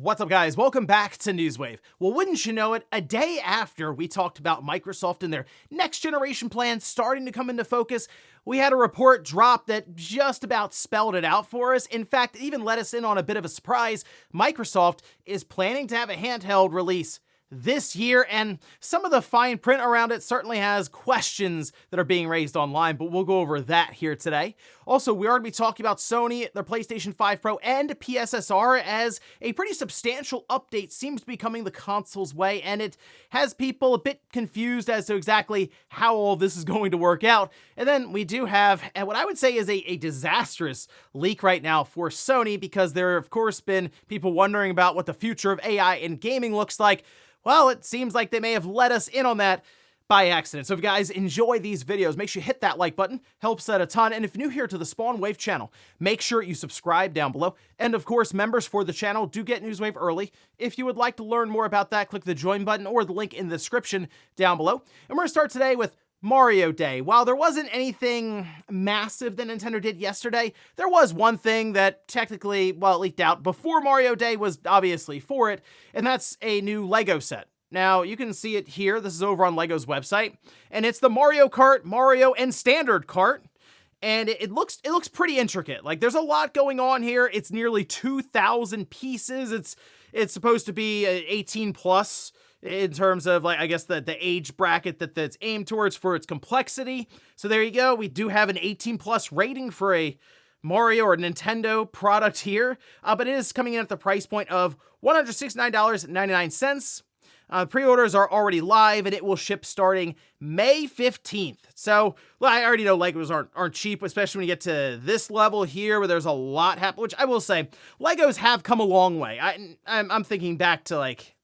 What's up, guys? Welcome back to Newswave. Well, wouldn't you know it, a day after we talked about Microsoft and their next generation plans starting to come into focus, we had a report drop that just about spelled it out for us. In fact, it even let us in on a bit of a surprise. Microsoft is planning to have a handheld release this year, and some of the fine print around it certainly has questions that are being raised online, but we'll go over that here today. Also, we are going to be talking about Sony, their PlayStation 5 Pro, and PSSR as a pretty substantial update seems to be coming the console's way, and it has people a bit confused as to exactly how all this is going to work out. And then we do have what I would say is a disastrous leak right now for Sony, because there have, of course, been people wondering about what the future of AI in gaming looks like. Well, it seems like they may have let us in on that by accident. So if you guys enjoy these videos, make sure you hit that like button, helps that a ton. And if you're new here to the Spawn Wave channel, make sure you subscribe down below. And of course, members for the channel do get Newswave early. If you would like to learn more about that, click the join button or the link in the description down below. And we're gonna start today with Mario Day. While there wasn't anything massive that Nintendo did yesterday, there was one thing that technically, well, it leaked out before Mario Day was obviously for it, and that's a new Lego set. Now, you can see it here. This is over on Lego's website, and it's the Mario Kart, Mario, and Standard Kart. And it looks pretty intricate. Like, there's a lot going on here. It's nearly 2,000 pieces. It's supposed to be 18 plus in terms of, like, I guess the age bracket that's aimed towards for its complexity. So there you go. We do have an 18 plus rating for a Mario or Nintendo product here, but it is coming in at the price point of $169.99. Pre-orders are already live, and it will ship starting May 15th. So, well, I already know Legos aren't cheap, especially when you get to this level here where there's a lot happening, which I will say, Legos have come a long way. I'm thinking back to, like,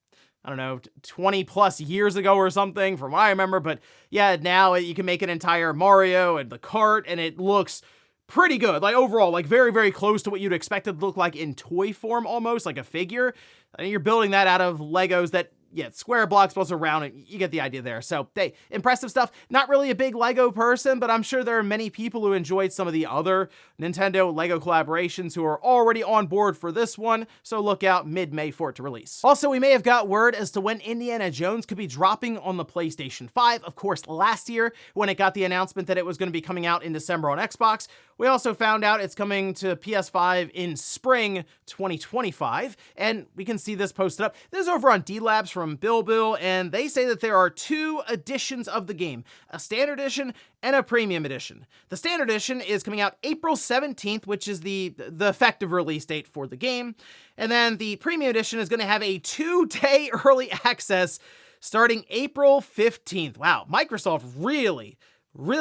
I don't know, 20 plus years ago or something from what I remember, but yeah, now you can make an entire Mario and the Kart, and it looks pretty good. Like, overall, like, very, very close to what you'd expect it to look like in toy form, almost like a figure. And you're building that out of Legos that, yeah, square blocks, plus around it. You get the idea there. So, hey, impressive stuff. Not really a big Lego person, but I'm sure there are many people who enjoyed some of the other Nintendo Lego collaborations who are already on board for this one. So look out mid-May for it to release. Also, we may have got word as to when Indiana Jones could be dropping on the PlayStation 5. Of course, last year, when it got the announcement that it was going to be coming out in December on Xbox, we also found out it's coming to PS5 in spring 2025, and we can see this posted up. This is over on D-Labs from Bill, and they say that there are two editions of the game, a standard edition and a premium edition. The standard edition is coming out April 17th, which is the effective release date for the game, and then the premium edition is going to have a 2-day early access starting April 15th. Wow, Microsoft really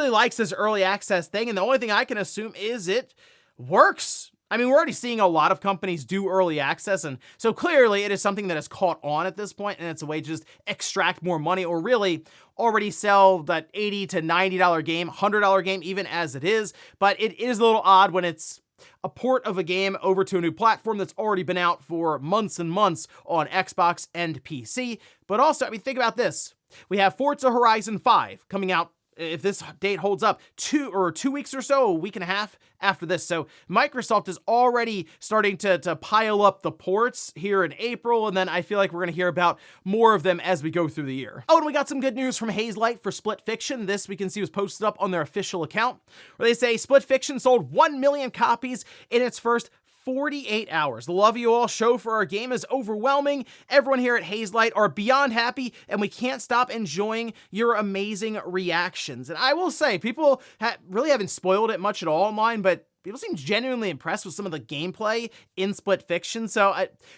likes this early access thing, and the only thing I can assume is it works. I mean, we're already seeing a lot of companies do early access, and so clearly it is something that has caught on at this point, and it's a way to just extract more money, or really already sell that $80 to $90 game, $100 game even as it is. But it is a little odd when it's a port of a game over to a new platform that's already been out for months and months on Xbox and PC. But also, I mean, think about this. We have Forza Horizon 5 coming out, if this date holds up, 2 weeks or so, a week and a half after this. So Microsoft is already starting to pile up the ports here in April, and then I feel like we're going to hear about more of them as we go through the year. Oh, and we got some good news from Hazelight for Split Fiction. This we can see was posted up on their official account, where they say Split Fiction sold 1 million copies in its first 48 hours. The love you all show for our game is overwhelming. Everyone here at Hazelight are beyond happy, and we can't stop enjoying your amazing reactions. And I will say, people really haven't spoiled it much at all online, but people seem genuinely impressed with some of the gameplay in Split Fiction. So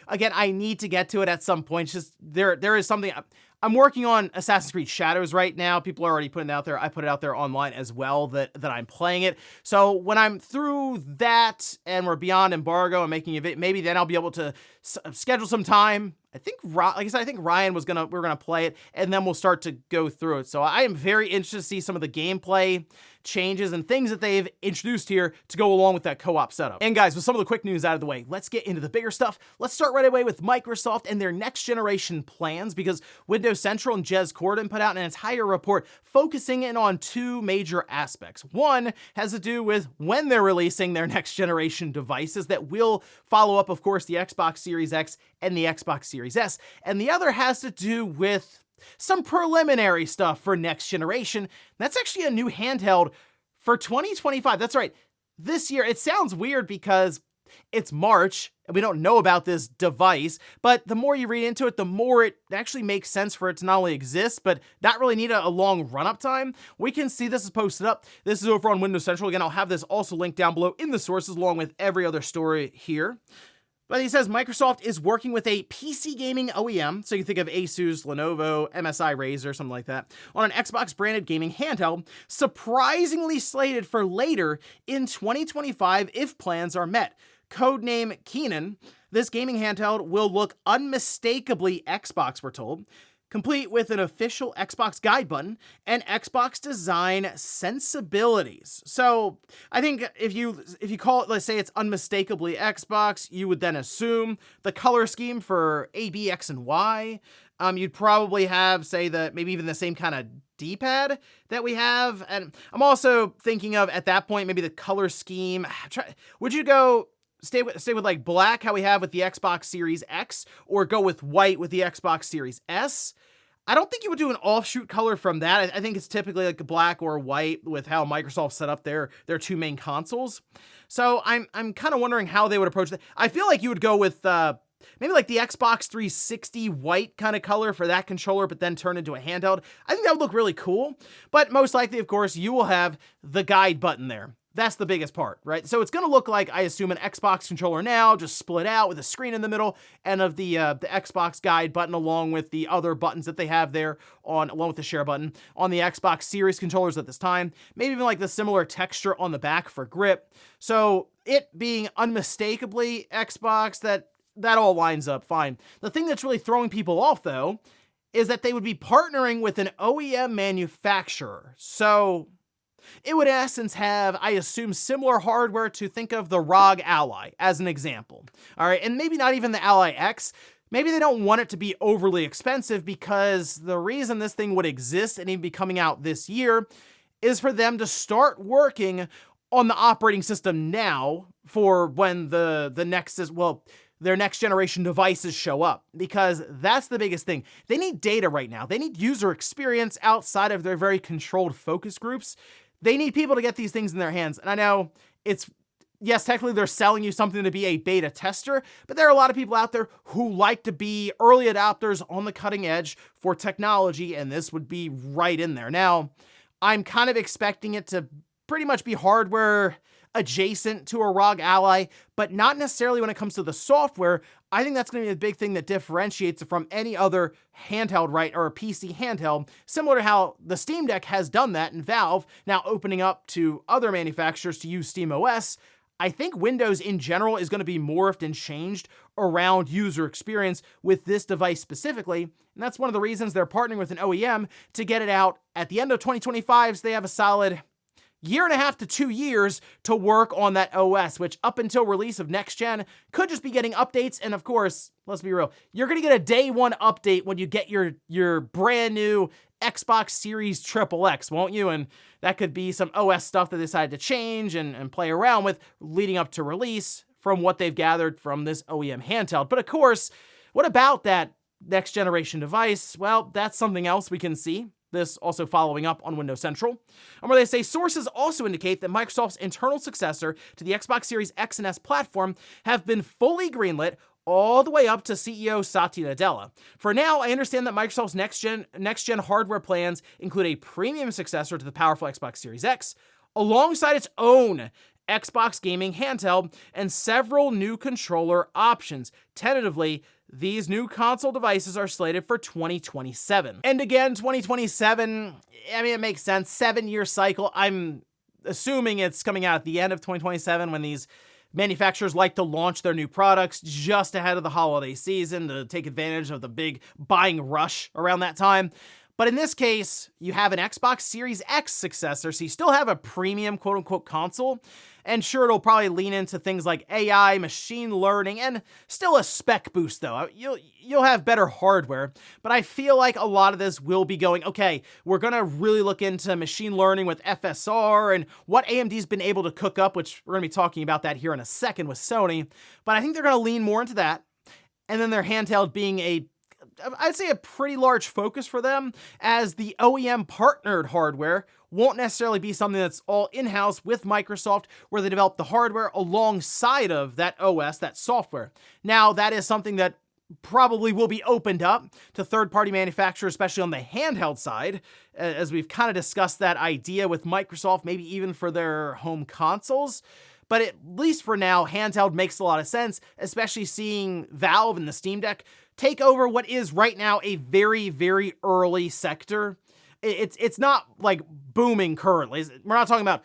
again, I need to get to it at some point. It's just there is something. I'm working on Assassin's Creed Shadows right now. People are already putting it out there. I put it out there online as well that I'm playing it. So when I'm through that and we're beyond embargo and making a video, maybe then I'll be able to schedule some time. I think, like I said, I think Ryan we're gonna play it, and then we'll start to go through it. So I am very interested to see some of the gameplay changes and things that they've introduced here to go along with that co-op setup. And guys, with some of the quick news out of the way, let's get into the bigger stuff. Let's start right away with Microsoft and their next generation plans, because Windows Central and Jez Corden put out an entire report focusing in on two major aspects. One has to do with when they're releasing their next generation devices that will follow up, of course, the Xbox Series Series X and the Xbox Series S, and the other has to do with some preliminary stuff for next generation. That's actually a new handheld for 2025. That's right, this year. It sounds weird because it's March and we don't know about this device, but the more you read into it, the more it actually makes sense for it to not only exist, but not really need a long run-up time. We can see this is posted up. This is over on Windows Central. Again, I'll have this also linked down below in the sources along with every other story here. But he says Microsoft is working with a PC gaming OEM, so you think of Asus, Lenovo, MSI, Razer, something like that, on an Xbox-branded gaming handheld, surprisingly slated for later in 2025 if plans are met. Codename Keenan, this gaming handheld will look unmistakably Xbox, we're told, complete with an official Xbox guide button and Xbox design sensibilities. So I think if you call it, let's say it's unmistakably Xbox, you would then assume the color scheme for A, B, X, and Y. You'd probably have, say, maybe even the same kind of D-pad that we have. And I'm also thinking of, at that point, maybe the color scheme. Would you go stay with like black, how we have with the Xbox Series X, or go with white with the Xbox Series S? I don't think you would do an offshoot color from that. I think it's typically like black or white with how Microsoft set up their two main consoles. So I'm kind of wondering how they would approach that. I feel like you would go with maybe like the Xbox 360 white kind of color for that controller, but then turn into a handheld. I think that would look really cool. But most likely, of course, you will have the guide button there. That's the biggest part, right? So it's going to look like, I assume, an Xbox controller now, just split out with a screen in the middle, and of the Xbox guide button along with the other buttons that they have there along with the share button on the Xbox Series controllers at this time. Maybe even like the similar texture on the back for grip. So it being unmistakably Xbox, that all lines up fine. The thing that's really throwing people off, though, is that they would be partnering with an OEM manufacturer. So it would in essence have, I assume, similar hardware to think of the ROG Ally as an example. All right, and maybe not even the Ally X. Maybe they don't want it to be overly expensive because the reason this thing would exist and even be coming out this year is for them to start working on the operating system now for when the next is, well, their next generation devices show up, because that's the biggest thing. They need data right now. They need user experience outside of their very controlled focus groups. They need people to get these things in their hands. And I know yes, technically they're selling you something to be a beta tester, but there are a lot of people out there who like to be early adopters on the cutting edge for technology, and this would be right in there. Now, I'm kind of expecting it to pretty much be hardware adjacent to a ROG Ally, but not necessarily when it comes to the software. I think that's going to be a big thing that differentiates it from any other handheld, right, or a PC handheld, similar to how the Steam Deck has done that, and Valve now opening up to other manufacturers to use SteamOS. I think Windows in general is going to be morphed and changed around user experience with this device specifically, and that's one of the reasons they're partnering with an OEM to get it out at the end of 2025, so they have a solid year and a half to 2 years to work on that OS, which up until release of next gen could just be getting updates. And of course, let's be real, you're going to get a day one update when you get your brand new Xbox Series XXX, won't you? And that could be some OS stuff they decided to change and play around with leading up to release from what they've gathered from this OEM handheld. But of course, what about that next generation device? Well, that's something else we can see. This also following up on Windows Central, and where they say sources also indicate that Microsoft's internal successor to the Xbox Series X and S platform have been fully greenlit all the way up to CEO Satya Nadella. For now, I understand that Microsoft's next-gen hardware plans include a premium successor to the powerful Xbox Series X, alongside its own Xbox gaming handheld and several new controller options. Tentatively, these new console devices are slated for 2027. And again, 2027, I mean, it makes sense. 7-year cycle. I'm assuming it's coming out at the end of 2027 when these manufacturers like to launch their new products just ahead of the holiday season to take advantage of the big buying rush around that time. But in this case, you have an Xbox Series X successor, so you still have a premium quote-unquote console. And sure, it'll probably lean into things like AI, machine learning, and still a spec boost, though. You'll have better hardware, but I feel like a lot of this will be going, okay, we're going to really look into machine learning with FSR and what AMD's been able to cook up, which we're going to be talking about that here in a second with Sony. But I think they're going to lean more into that. and then their handheld being I'd say a pretty large focus for them, as the OEM partnered hardware won't necessarily be something that's all in-house with Microsoft, where they develop the hardware alongside of that OS, that software. Now, that is something that probably will be opened up to third-party manufacturers, especially on the handheld side, as we've kind of discussed that idea with Microsoft, maybe even for their home consoles. But at least for now, handheld makes a lot of sense, especially seeing Valve and the Steam Deck take over what is right now a very, very early sector. It's not like booming currently. We're not talking about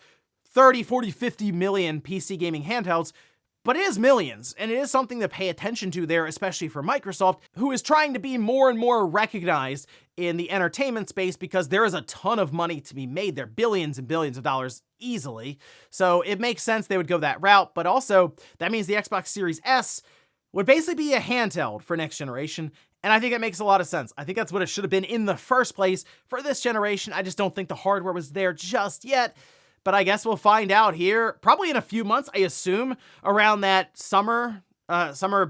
30, 40, 50 million PC gaming handhelds, but it is millions, and it is something to pay attention to there, especially for Microsoft, who is trying to be more and more recognized in the entertainment space because there is a ton of money to be made there, billions and billions of dollars easily. So it makes sense they would go that route, but also that means the Xbox Series S would basically be a handheld for next generation, and I think it makes a lot of sense. I think that's what it should have been in the first place for this generation. I just don't think the hardware was there just yet. But I guess we'll find out here, probably in a few months, I assume, around that summer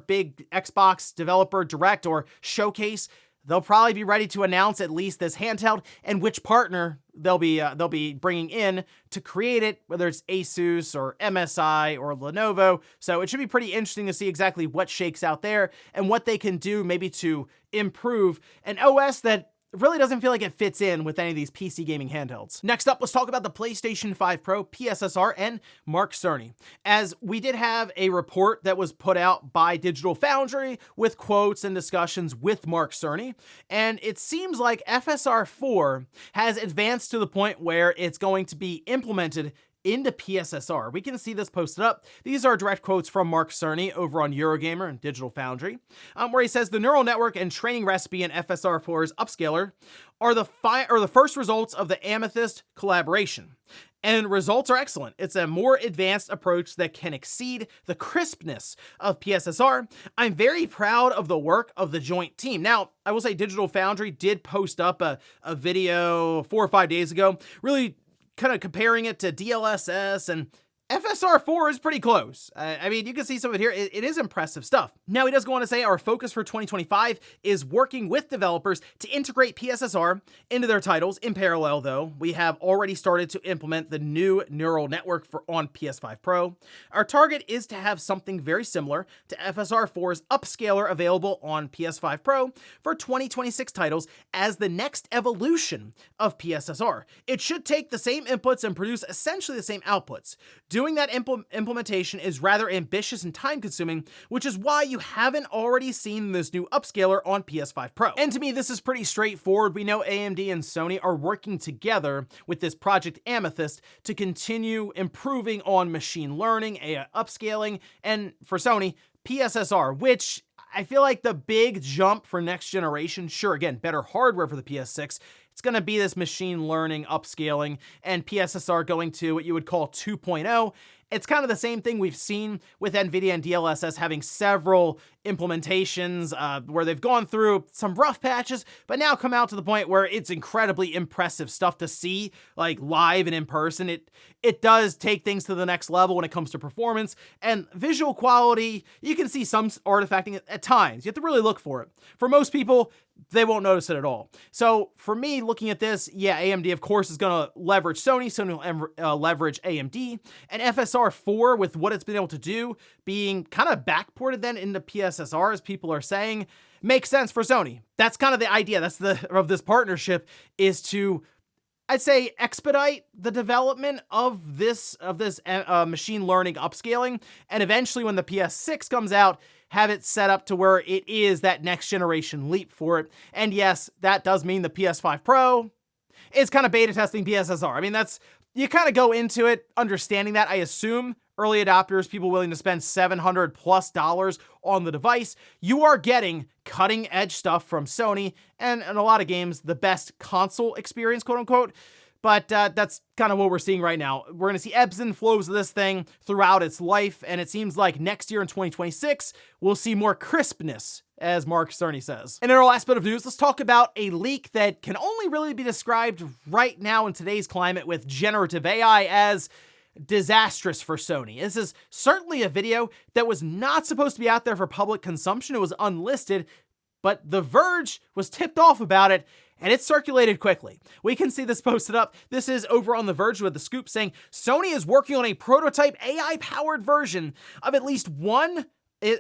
big Xbox developer direct or showcase. They'll probably be ready to announce at least this handheld and which partner they'll be bringing in to create it, whether it's Asus or MSI or Lenovo. So it should be pretty interesting to see exactly what shakes out there and what they can do maybe to improve an OS that really doesn't feel like it fits in with any of these PC gaming handhelds. Next up, let's talk about the PlayStation 5 Pro, PSSR, and Mark Cerny. As we did have a report that was put out by Digital Foundry with quotes and discussions with Mark Cerny, and it seems like FSR 4 has advanced to the point where it's going to be implemented into PSSR. We can see this posted up. These are direct quotes from Mark Cerny over on Eurogamer and Digital Foundry, where he says the neural network and training recipe in FSR 4's upscaler are the first results of the Amethyst collaboration. And results are excellent. It's a more advanced approach that can exceed the crispness of PSSR. I'm very proud of the work of the joint team. Now, I will say Digital Foundry did post up a video 4 or 5 days ago, really kind of comparing it to DLSS, and FSR 4 is pretty close. I mean, you can see some of it here. It is impressive stuff. Now, he does go on to say our focus for 2025 is working with developers to integrate PSSR into their titles. In parallel, though, we have already started to implement the new neural network on PS5 Pro. Our target is to have something very similar to FSR 4's upscaler available on PS5 Pro for 2026 titles as the next evolution of PSSR. It should take the same inputs and produce essentially the same outputs. Doing that implementation is rather ambitious and time-consuming, which is why you haven't already seen this new upscaler on PS5 Pro. And to me, this is pretty straightforward. We know AMD and Sony are working together with this Project Amethyst to continue improving on machine learning, AI upscaling, and for Sony, PSSR, which I feel like the big jump for next generation, sure, again, better hardware for the PS6, it's going to be this machine learning upscaling and PSSR going to what you would call 2.0. It's kind of the same thing we've seen with NVIDIA and DLSS having several implementations where they've gone through some rough patches, but now come out to the point where it's incredibly impressive stuff to see, like live and in person. It does take things to the next level when it comes to performance and visual quality. You can see some artifacting at times. You have to really look for it. For most people, they won't notice it at all. So for me, looking at this, yeah, AMD, of course, is going to leverage Sony. Sony will leverage AMD. And FSR 4, with what it's been able to do, being kind of backported then into PSSR, as people are saying, makes sense for Sony. That's kind of the idea. Of this partnership, is to, I'd say, expedite the development of this machine learning upscaling, and eventually when the PS6 comes out, have it set up to where it is that next generation leap for it. And yes, that does mean the PS5 Pro is kind of beta testing PSSR. I mean, you kind of go into it understanding that. I assume early adopters, people willing to spend $700+ on the device, you are getting cutting edge stuff from Sony, and in a lot of games, the best console experience, quote unquote. But that's kind of what we're seeing right now. We're going to see ebbs and flows of this thing throughout its life, and it seems like next year in 2026, we'll see more crispness, as Mark Cerny says. And in our last bit of news, let's talk about a leak that can only really be described right now in today's climate with generative AI as disastrous for Sony. This is certainly a video that was not supposed to be out there for public consumption. It was unlisted, but The Verge was tipped off about it, and it circulated quickly. We can see this posted up. This is over on The Verge with the scoop saying, Sony is working on a prototype AI-powered version of at least one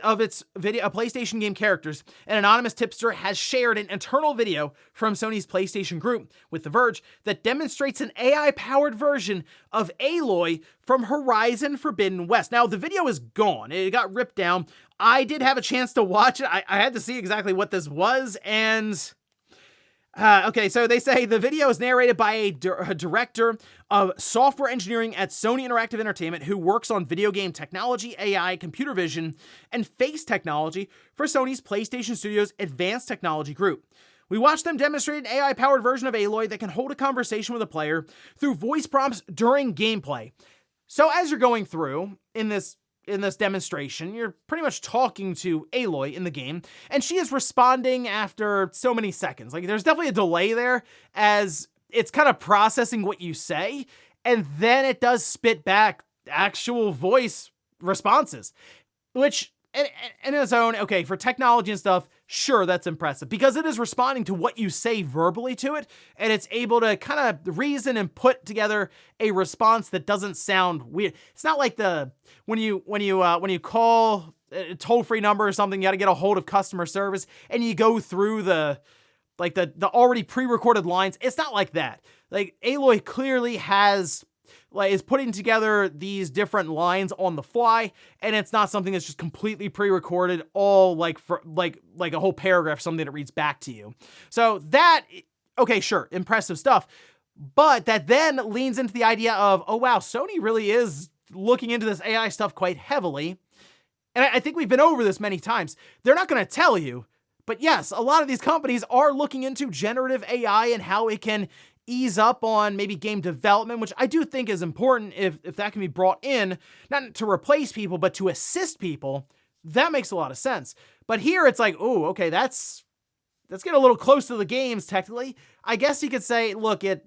of its PlayStation game characters. An anonymous tipster has shared an internal video from Sony's PlayStation group with The Verge that demonstrates an AI-powered version of Aloy from Horizon Forbidden West. Now, the video is gone. It got ripped down. I did have a chance to watch it. I had to see exactly what this was, and okay, so they say the video is narrated by a director of software engineering at Sony Interactive Entertainment who works on video game technology, AI, computer vision, and face technology for Sony's PlayStation Studios Advanced Technology Group. We watched them demonstrate an AI-powered version of Aloy that can hold a conversation with a player through voice prompts during gameplay. So as you're going through in this demonstration, you're pretty much talking to Aloy in the game, and she is responding after so many seconds. Like, there's definitely a delay there as it's kind of processing what you say, and then it does spit back actual voice responses, which in its own, okay, for technology and stuff, sure, that's impressive because it is responding to what you say verbally to it, and it's able to kind of reason and put together a response that doesn't sound weird. It's not like when you call a toll-free number or something, you got to get a hold of customer service, and you go through the already pre-recorded lines. It's not like that. Like, Aloy clearly is putting together these different lines on the fly, and it's not something that's just completely pre-recorded, all like a whole paragraph, something that reads back to you. So that, okay, sure, impressive stuff, but that then leans into the idea of, oh wow, Sony really is looking into this AI stuff quite heavily, and I think we've been over this many times. They're not going to tell you, but yes, a lot of these companies are looking into generative AI and how it can ease up on maybe game development, which I do think is important if that can be brought in, not to replace people, but to assist people. That makes a lot of sense. But here it's like, oh, okay, that's getting a little close to the games technically. I guess you could say, look, it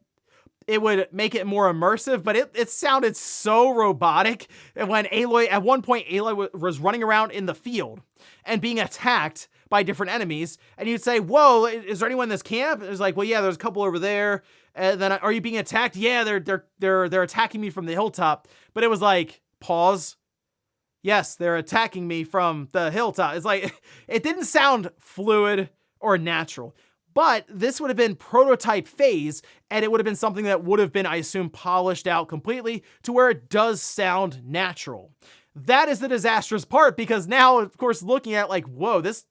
would make it more immersive, but it sounded so robotic. And when at one point, Aloy was running around in the field and being attacked by different enemies, and you'd say, whoa, is there anyone in this camp? It was like, well, yeah, there's a couple over there. And then, are you being attacked? Yeah, they're attacking me from the hilltop. But it was like, pause. Yes, they're attacking me from the hilltop. It's like, it didn't sound fluid or natural. But this would have been prototype phase, and it would have been something that would have been, I assume, polished out completely to where it does sound natural. That is the disastrous part, because now, of course, looking at like, whoa, this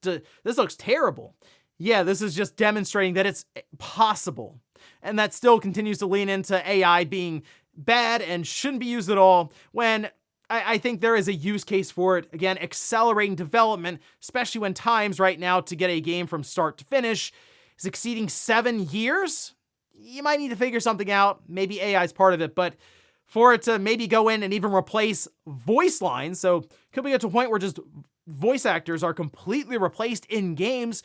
looks terrible. Yeah, this is just demonstrating that it's possible. And that still continues to lean into AI being bad and shouldn't be used at all, when I think there is a use case for it. Again, accelerating development, especially when times right now to get a game from start to finish is exceeding 7 years. You might need to figure something out. Maybe AI is part of it, but for it to maybe go in and even replace voice lines, so could we get to a point where just voice actors are completely replaced in games?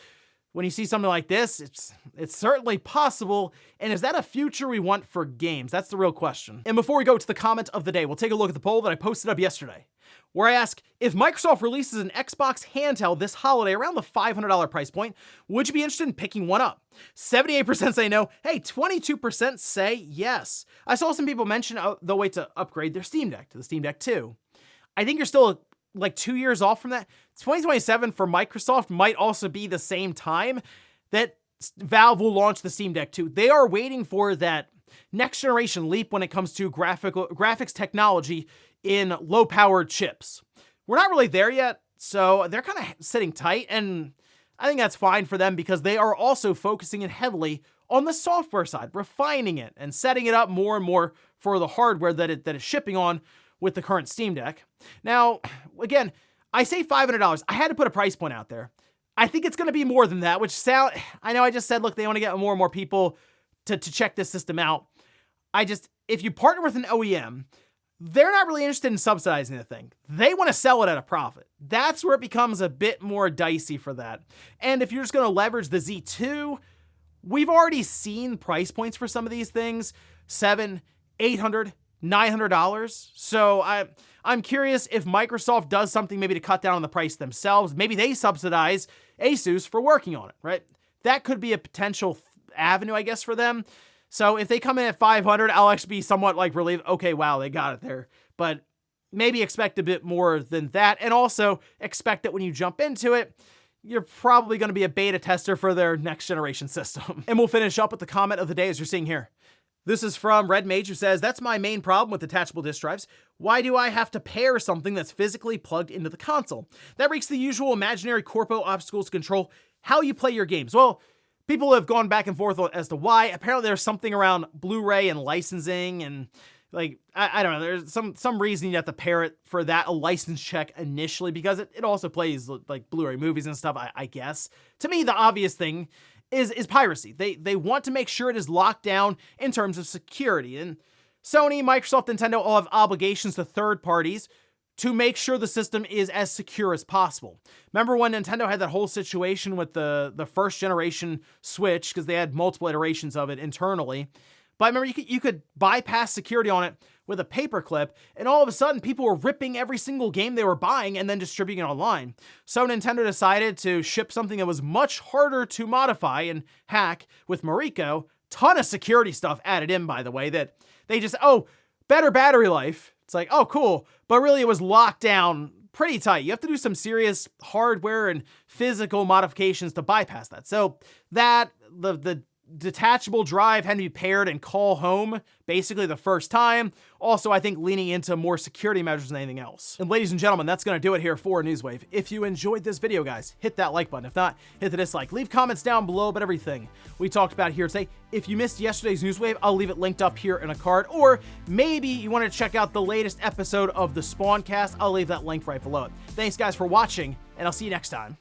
When you see something like this, it's certainly possible. And is that a future we want for games? That's the real question. And before we go to the comment of the day, we'll take a look at the poll that I posted up yesterday, where I ask, if Microsoft releases an Xbox handheld this holiday around the $500 price point, would you be interested in picking one up? 78% say no. Hey, 22% say yes. I saw some people mention the way to upgrade their Steam Deck to the Steam Deck 2. I think you're still like 2 years off from that. 2027 for Microsoft might also be the same time that Valve will launch the Steam Deck 2. They are waiting for that next generation leap when it comes to graphics technology in low-powered chips. We're not really there yet, so they're kind of sitting tight, and I think that's fine for them because they are also focusing in heavily on the software side, refining it and setting it up more and more for the hardware that it is shipping on with the current Steam Deck. Now, again, I say $500. I had to put a price point out there. I think it's going to be more than that, I know I just said, look, they want to get more and more people to check this system out. If you partner with an OEM, they're not really interested in subsidizing the thing. They want to sell it at a profit. That's where it becomes a bit more dicey for that. And if you're just going to leverage the Z2, we've already seen price points for some of these things, $700, $800, $900. So I'm curious if Microsoft does something maybe to cut down on the price themselves. Maybe they subsidize Asus for working on it, right? That could be a potential avenue, I guess, for them. So if they come in at 500, I'll actually be somewhat like relieved. Okay, wow, they got it there. But maybe expect a bit more than that. And also expect that when you jump into it, you're probably going to be a beta tester for their next generation system. And we'll finish up with the comment of the day as you're seeing here. This is from Red Mage, who says, that's my main problem with detachable disk drives. Why do I have to pair something that's physically plugged into the console? That wreaks the usual imaginary corpo obstacles to control how you play your games. Well, people have gone back and forth as to why. Apparently there's something around Blu-ray and licensing and like, I don't know, there's some reason you have to pair it for that, a license check initially, because it also plays like Blu-ray movies and stuff, I guess. To me, the obvious thing is piracy. They want to make sure it is locked down in terms of security. And Sony, Microsoft, Nintendo all have obligations to third parties to make sure the system is as secure as possible. Remember when Nintendo had that whole situation with the first generation Switch, because they had multiple iterations of it internally. But remember, you could bypass security on it with a paperclip, and all of a sudden, people were ripping every single game they were buying and then distributing it online. So Nintendo decided to ship something that was much harder to modify and hack with Mariko. Ton of security stuff added in, by the way, that they just, better battery life. It's like, oh, cool. But really, it was locked down pretty tight. You have to do some serious hardware and physical modifications to bypass that. So that, the detachable drive had to be paired and call home basically the first time. Also, I think leaning into more security measures than anything else. And ladies and gentlemen, that's going to do it here for Newswave. If you enjoyed this video, guys, hit that like button. If not, hit the dislike. Leave comments down below about everything we talked about here today. If you missed yesterday's Newswave, I'll leave it linked up here in a card. Or maybe you want to check out the latest episode of the Spawncast. I'll leave that link right below it. Thanks, guys, for watching, and I'll see you next time.